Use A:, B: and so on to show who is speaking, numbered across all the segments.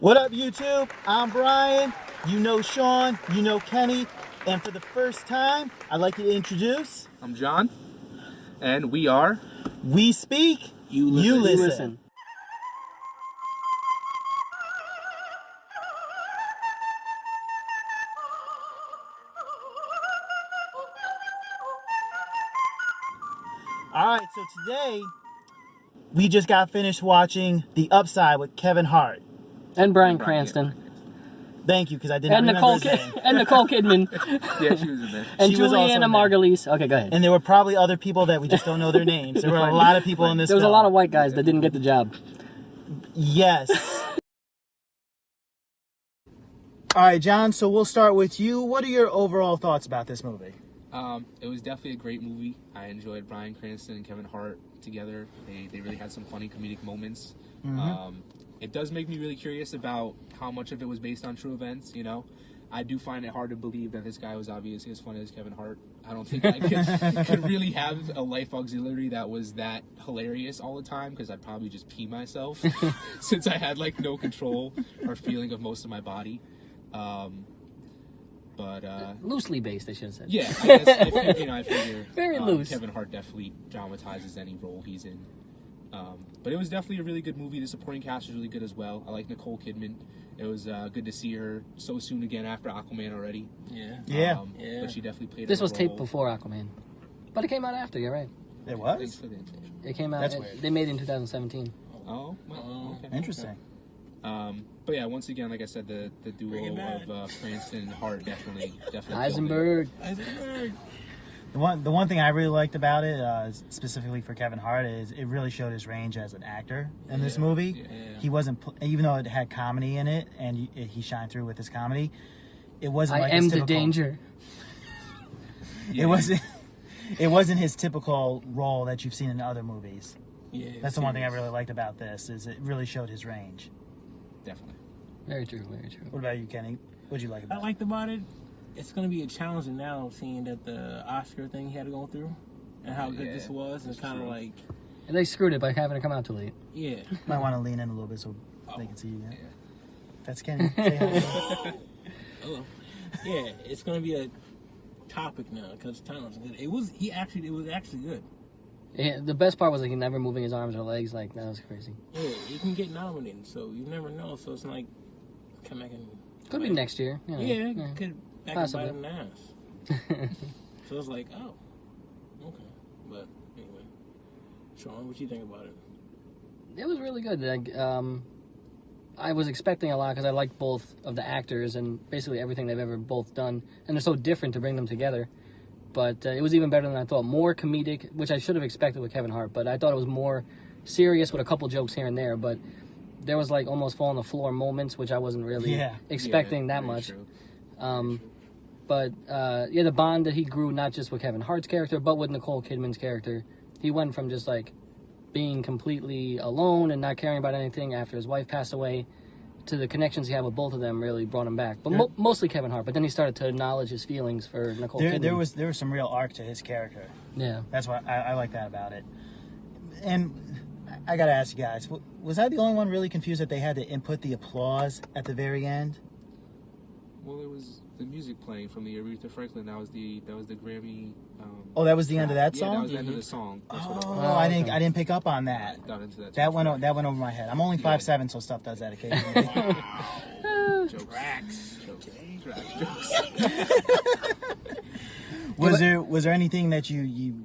A: What up, YouTube? I'm Brian. You know Sean. You know Kenny. And for the first time, I'd like to introduce...
B: I'm John. And we are...
A: We Speak, You Listen. Alright, so today, we just got finished watching The Upside with Kevin Hart.
C: And Brian Cranston.
A: Thank you, because I didn't remember his name.
C: And Nicole Kidman.
B: Yeah, she was in there.
C: And Juliana Margulies. Okay, go ahead.
A: And there were probably other people that we just don't know their names. There were a lot of people in this
C: There was
A: film.
C: a lot of white guys that didn't get the job.
A: Yes. All right, John, so we'll start with you. What are your overall thoughts about this movie?
B: It was definitely a great movie. I enjoyed Brian Cranston and Kevin Hart together. They really had some funny comedic moments.
A: Mm-hmm.
B: It does make me really curious about how much of it was based on true events, you know? I do find it hard to believe that this guy was obviously as funny as Kevin Hart. I don't think I could really have a life auxiliary that was that hilarious all the time, because I'd probably just pee myself since I had like no control or feeling of most of my body.
C: Loosely based, I should have said.
B: Yeah, I guess I figure
C: Very loose.
B: Kevin Hart definitely dramatizes any role he's in. But it was definitely a really good movie. The supporting cast was really good as well. I like Nicole Kidman. It was good to see her so soon again after Aquaman already.
A: Yeah.
B: But she definitely played.
C: This was taped before Aquaman, but it came out after. You're right.
A: It was?
C: It came out.
A: That's weird.
C: They made it in 2017.
B: Oh, well, okay.
A: Interesting.
B: But yeah, once again, like I said, the duo of Cranston and Hart definitely.
C: Eisenberg.
A: The one thing I really liked about it, specifically for Kevin Hart, is it really showed his range as an actor in this movie.
B: Yeah.
A: He wasn't, even though it had comedy in it, and he shined through with his comedy. It wasn't.
C: I
A: like
C: am
A: his
C: the
A: typical,
C: danger.
A: It wasn't. It wasn't his typical role that you've seen in other movies.
D: Yeah,
A: that's the one thing I really liked about this, is it really showed his range.
B: Definitely.
C: Very true. Very true.
A: What about you, Kenny? What'd you like about it?
D: I liked about it. It's going to be a challenge now, seeing that the Oscar thing he had to go through and how good this was. It's kind of like...
C: And they screwed it by having it come out too late.
D: Yeah.
A: Might want to lean in a little bit so they can see you. Yeah. That's Kenny. Say hi.
D: Hello. Yeah, it's going to be a topic now because talent's good. It was actually good.
C: Yeah, the best part was like he never moving his arms or legs. Like that was crazy.
D: Yeah, you can get nominated, so you never know. So it's like, come back and...
C: Could be next year. You know.
D: Yeah, could back and
C: Possibly.
D: bite him in the ass. So it's like, oh, okay. But anyway, Sean, what you think about it?
C: It was really good. Like, I was expecting a lot because I liked both of the actors and basically everything they've ever both done, and they're so different to bring them together. But it was even better than I thought. More comedic, which I should have expected with Kevin Hart, but I thought it was more serious with a couple jokes here and there. But there was like almost fall on the floor moments, which I wasn't really expecting that much. But the bond that he grew, not just with Kevin Hart's character, but with Nicole Kidman's character. He went from just like being completely alone and not caring about anything after his wife passed away to the connections he had with both of them really brought him back. But mostly Kevin Hart. But then he started to acknowledge his feelings for Nicole Kidman.
A: There was some real arc to his character.
C: Yeah.
A: That's why I like that about it. And I got to ask you guys, was I the only one really confused that they had to input the applause at the very end?
B: Well, it was the music playing from the Aretha Franklin. That was the Grammy.
A: That was the end of that song?
B: Yeah, that was the end of the song.
A: I didn't pick up on that.
B: Got into
A: that went over my head. I'm only 5'7", so stuff does that occasionally.
B: Jokes.
A: Was there anything that you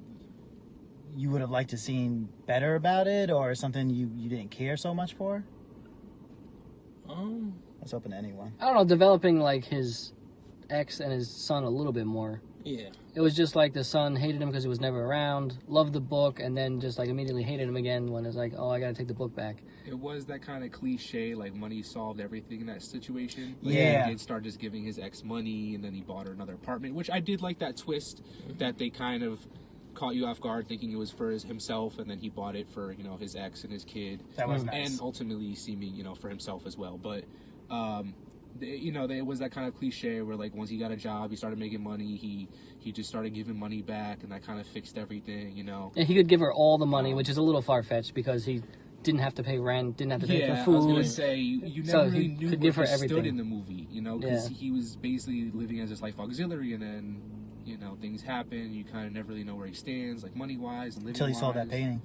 A: would have liked to seen better about it, or something you didn't care so much for? Let's open to anyone.
C: I don't know, developing like his ex and his son a little bit more.
D: Yeah.
C: It was just like the son hated him because he was never around, loved the book, and then just like immediately hated him again when it's like, oh, I gotta take the book back.
B: It was that kind of cliche, like money solved everything in that situation. Like,
A: yeah.
B: He did start just giving his ex money, and then he bought her another apartment, which I did like that twist that they kind of caught you off guard thinking it was for himself, and then he bought it for, his ex and his kid.
A: That was nice.
B: And ultimately seeming, for himself as well. But, it was that kind of cliche where, like, once he got a job, he started making money, he just started giving money back, and that kind of fixed everything,
C: And he could give her all the money, which is a little far-fetched because he didn't have to pay rent, didn't have to pay for
B: I was
C: food.
B: gonna say you
C: So
B: never really
C: he
B: knew
C: could
B: what
C: give her
B: he stood
C: everything.
B: in the movie, you know, because
C: Yeah.
B: he was basically living as his life auxiliary, and then you know things happen. You kind of never really know where he stands, like money wise and living.
A: Until he saw that painting.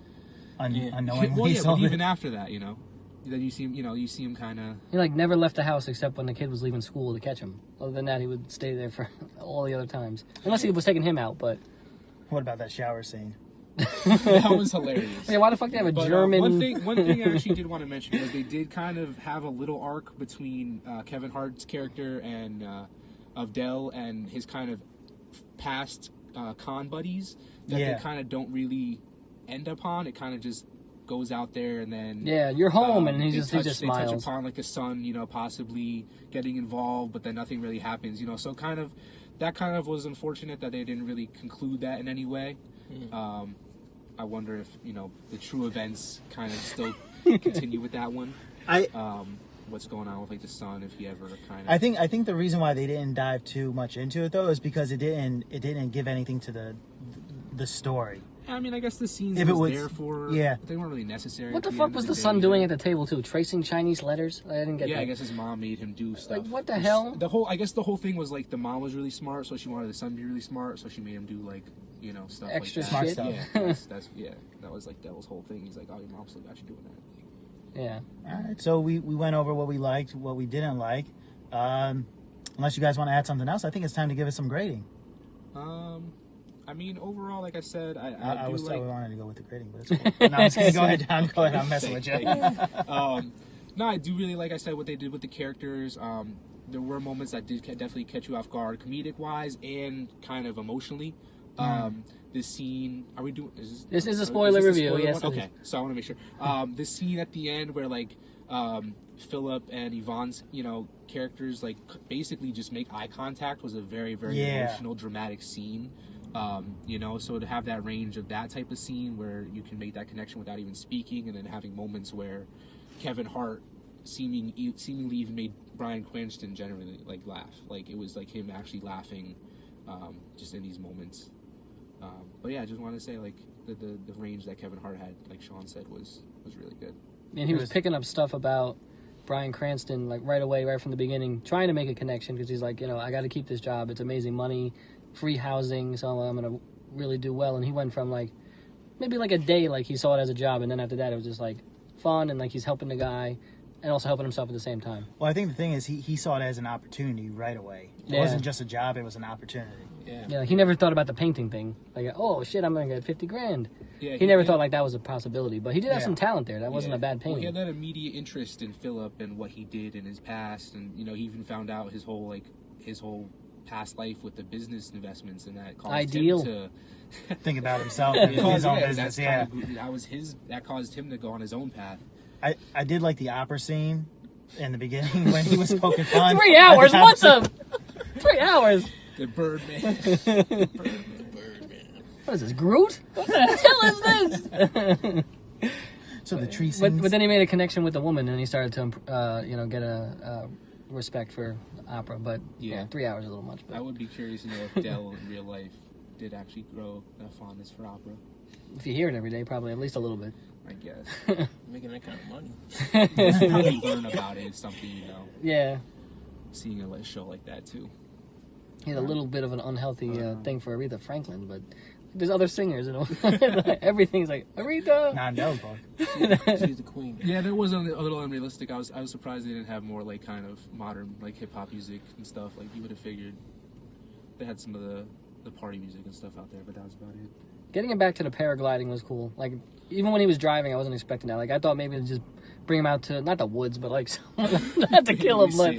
A: Unknowingly
B: Well,
A: he
B: yeah,
A: saw
B: but
A: it.
B: even after that, you know, then you see him kind of.
C: He like never left the house except when the kid was leaving school to catch him. Other than that, he would stay there for all the other times, unless he was taking him out. But
A: What about that shower scene?
B: That was hilarious.
C: yeah, why the fuck they have a
B: But,
C: German?
B: one thing I actually did want to mention was they did kind of have a little arc between Kevin Hart's character and of Dell and his kind of past con buddies that
A: Yeah.
B: they kind of don't really end up on. It kind of just goes out there and then
C: Yeah, you're home, and he
B: they
C: just
B: touch
C: smiles.
B: upon like the son, you know, possibly getting involved, but then nothing really happens, you know. So that kind of was unfortunate that they didn't really conclude that in any way. I wonder if, you know, the true events kind of still continue with that one. What's going on with like the son, if he ever kind of.
A: I think the reason why they didn't dive too much into it though is because it didn't give anything to the story.
B: I mean, I guess the scenes
A: If it
B: was
A: was-
B: there for.
A: yeah.
B: They weren't really necessary.
C: What the
B: at
C: fuck
B: end
C: was
B: of
C: the
B: day,
C: son
B: you
C: doing
B: know?
C: at the table too? Tracing Chinese letters? I didn't get
B: Yeah,
C: that.
B: I guess his mom made him do stuff.
C: Like, what the hell?
B: I guess the whole thing was like the mom was really smart, so she wanted the son to be really smart, so she made him do like, you know, stuff
C: Extra
B: like that.
C: shit?
A: Smart
B: Yeah, that was like Devil's whole thing. He's like, oh, your mom still got you doing that.
C: Yeah.
A: All right, so we went over what we liked, what we didn't like. Unless you guys want to add something else, I think it's time to give it some grading.
B: I mean, overall, like I said, I
A: I
B: do
A: was
B: like.
A: we wanted to go with the grading, but it's cool. No, I'm just kidding. Go ahead, Don. Go ahead. I'm messing with you.
B: No, I do really like I said what they did with the characters. There were moments that did definitely catch you off guard, comedic wise and kind of emotionally. This scene, are we doing?
C: This is a spoiler review,
B: spoiler
C: yes,
B: one?
C: it
B: Okay, so I want to make sure. This scene at the end where like Philip and Yvonne's, you know, characters like basically just make eye contact was a very, very emotional, dramatic scene. You know, so to have that range of that type of scene where you can make that connection without even speaking, and then having moments where Kevin Hart seemingly even made Bryan Cranston generally like laugh, like it was like him actually laughing, just in these moments. But yeah, I just want to say like the range that Kevin Hart had, like Sean said, was really good.
C: And he was picking up stuff about Bryan Cranston like right away, right from the beginning, trying to make a connection because he's like, you know, I got to keep this job. It's amazing money, free housing, so I'm gonna really do well. And he went from like maybe like a day, like he saw it as a job, and then after that it was just like fun and like he's helping the guy and also helping himself at the same time.
A: Well, I think the thing is he saw it as an opportunity right away. It wasn't just a job; it was an opportunity.
C: Yeah, he never thought about the painting thing. Like, oh shit, I'm gonna get $50,000.
B: Yeah,
C: he never thought like that was a possibility. But he did have some talent there. That wasn't a bad
B: Well,
C: painting.
B: he had that immediate interest in Philip and what he did in his past, and you know, he even found out his whole past life with the business investments, and that caused
C: Ideal.
B: him to
A: Think about himself and his own business. Yeah,
B: that caused him to go on his own path.
A: I did like the opera scene in the beginning when he was poking fun.
C: 3 hours. What's up? 3 hours.
B: The Birdman.
C: What is this, Groot? What the hell is this?
A: So the tree scenes.
C: But then he made a connection with the woman, and he started to, you know, get a respect for opera. But yeah, 3 hours is a little much. But
B: I would be curious to know if Dell in real life did actually grow a fondness for opera.
C: if you hear it every day, probably at least a little bit.
B: I guess.
D: Making that kind of money.
B: How you learn about it is something, you know.
C: Yeah.
B: Seeing a show like that too.
C: He had a little bit of an unhealthy thing for Aretha Franklin, but there's other singers, you know. Everything's like Aretha.
A: Nah, Dell's book.
D: She's the queen.
B: Yeah, that was a little unrealistic. I was surprised they didn't have more like kind of modern like hip hop music and stuff. Like you would have figured they had some of the party music and stuff out there, but that was about it.
C: Getting him back to the paragliding was cool. Like even when he was driving, I wasn't expecting that. Like I thought maybe to just bring him out to not the woods, but like not to kill him, but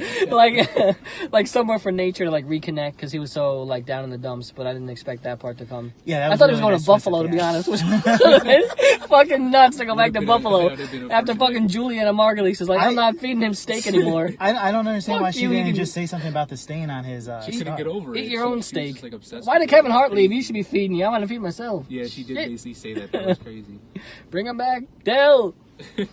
C: like somewhere for nature to like reconnect because he was so like down in the dumps. But I didn't expect that part to come.
A: Yeah, that
C: I
A: was
C: thought he was
A: really
C: going
A: nice
C: to Buffalo
A: twist,
C: to be
A: yeah.
C: honest. Which was fucking nuts to go back to Buffalo
B: that would've been
C: after
B: unfortunate.
C: fucking Juliana Margulies is like, I'm not feeding him steak anymore.
A: I don't understand why
C: Fuck
A: she
C: you,
A: didn't
C: you
A: just say something about the stain on his.
B: She couldn't get over it.
C: Eat your own
B: She was
C: steak.
B: just, like, obsessed
C: Why
B: with
C: did
B: it.
C: Kevin Hart leave? He should be feeding you. I want to feed myself.
B: Yeah, she did
C: Shit.
B: basically say that. That was crazy.
C: Bring him back, Dell. And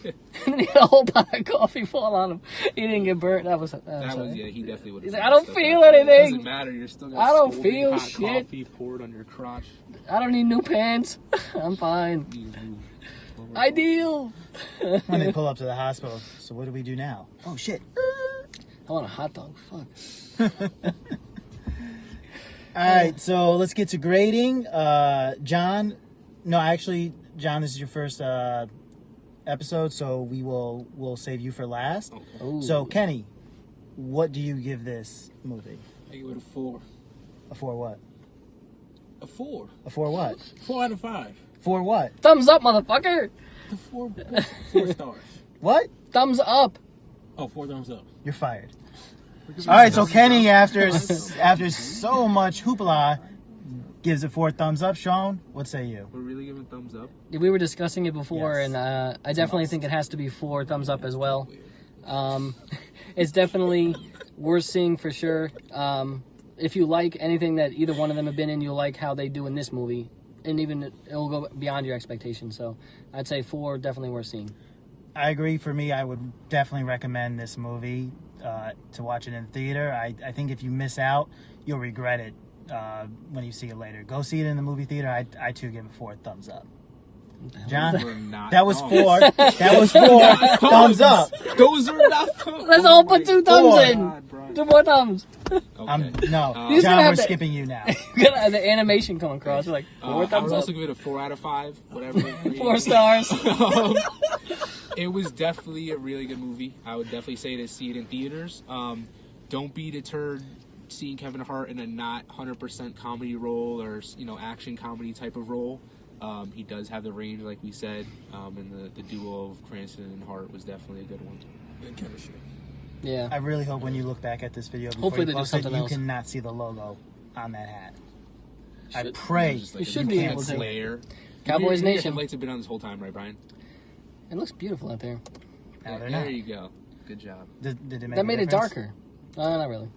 C: then he had a whole pot of coffee fall on him. He didn't get burnt. That was
B: Yeah, he definitely would.
C: He's like, I don't feel anything.
B: It doesn't matter. You're still got
C: I don't
B: scalding
C: feel
B: hot
C: shit.
B: coffee poured on your crotch.
C: I don't need new pants. I'm fine.
B: You move slower.
C: Ideal.
A: When they pull up to the hospital. So what do we do now? Oh shit.
C: I want a hot dog. Fuck.
A: All right, so let's get to grading. John, this is your first episode, so we'll save you for last.
C: Ooh.
A: So Kenny, what do you give this movie?
D: I give it a 4.
A: A 4 what?
D: A 4.
A: A 4 what?
D: 4 out of 5.
A: 4 what?
C: Thumbs up, motherfucker.
D: The 4 stars.
A: What?
C: Thumbs up.
D: Oh, 4 thumbs up.
A: You're fired. All right, so Kenny, after so much hoopla, gives it 4 thumbs up. Sean, what say you?
B: We're really giving thumbs up.
C: We were discussing it before,
A: Yes.
C: and I definitely think it has to be 4 thumbs up as well. It's definitely worth seeing for sure. If you like anything that either one of them have been in, you'll like how they do in this movie, and even it'll go beyond your expectations. So I'd say 4, definitely worth seeing.
A: I agree. For me, I would definitely recommend this movie to watch it in theater. I think if you miss out, you'll regret it when you see it later. Go see it in the movie theater. I too give it 4 thumbs up. John,
B: We're not
A: that was
B: thumbs.
A: 4. That was 4 thumbs up.
B: Those are not thumbs.
C: Let's all put 2 thumbs
A: 4.
C: in.
B: God, Brian.
C: 2 more thumbs.
A: No,
C: He's gonna
A: John,
C: have
A: we're
C: to-
A: skipping you now.
C: We're gonna have the animation come across. We're like 4
B: I
C: thumbs
B: would
C: up.
B: also give it a 4 out of 5. Whatever.
C: 4 stars.
B: It was definitely a really good movie. I would definitely say to see it in theaters. Don't be deterred seeing Kevin Hart in a not 100% comedy role or action comedy type of role. He does have the range, like we said, and the duo of Cranston and Hart was definitely a good one.
D: Good chemistry.
C: Yeah.
A: I really hope when you look back at this video before
C: Hopefully
A: you
C: they do
A: post it,
C: something
A: you
C: else.
A: cannot see the logo on that hat. I
C: Should-
A: pray
B: Just
C: You should be
A: can't
C: able to.
A: see it.
B: Slayer.
C: Cowboys
B: Your
C: Nation.
B: headlights have been on this whole time, right, Brian?
C: It looks beautiful out there.
A: No, they're
B: there
A: not.
B: you go. Good job.
A: Did it make
C: That
A: a
C: made it
A: difference?
C: darker. Not really.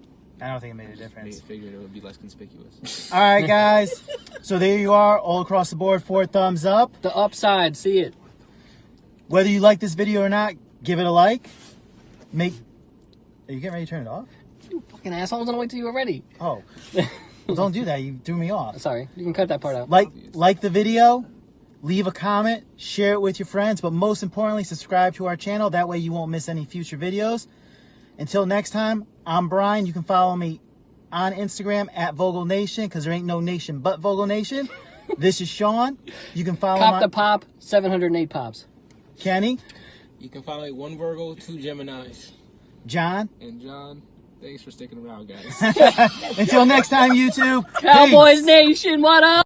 A: I don't think it made a difference.
B: Figured it would be less conspicuous.
A: All right, guys. So there you are, all across the board, 4 thumbs up.
C: The upside, see it.
A: Whether you like this video or not, give it a like. Are you getting ready to turn it off?
C: You fucking asshole! I was gonna wait till you were ready.
A: Oh. Well, don't do that. You threw me off.
C: Sorry, you can cut that part out.
A: Like the video, leave a comment, share it with your friends, but most importantly, subscribe to our channel. That way you won't miss any future videos. Until next time, I'm Brian. You can follow me on Instagram at Vogel Nation, because there ain't no nation but Vogel Nation. This is Sean. You can follow
C: Cop the pop, 708 pops.
A: Kenny,
D: You can follow 1 Virgo, 2 Geminis.
A: John.
B: And John, thanks for sticking around, guys.
A: Until next time, YouTube.
C: Cowboys
A: peace.
C: Nation, what up?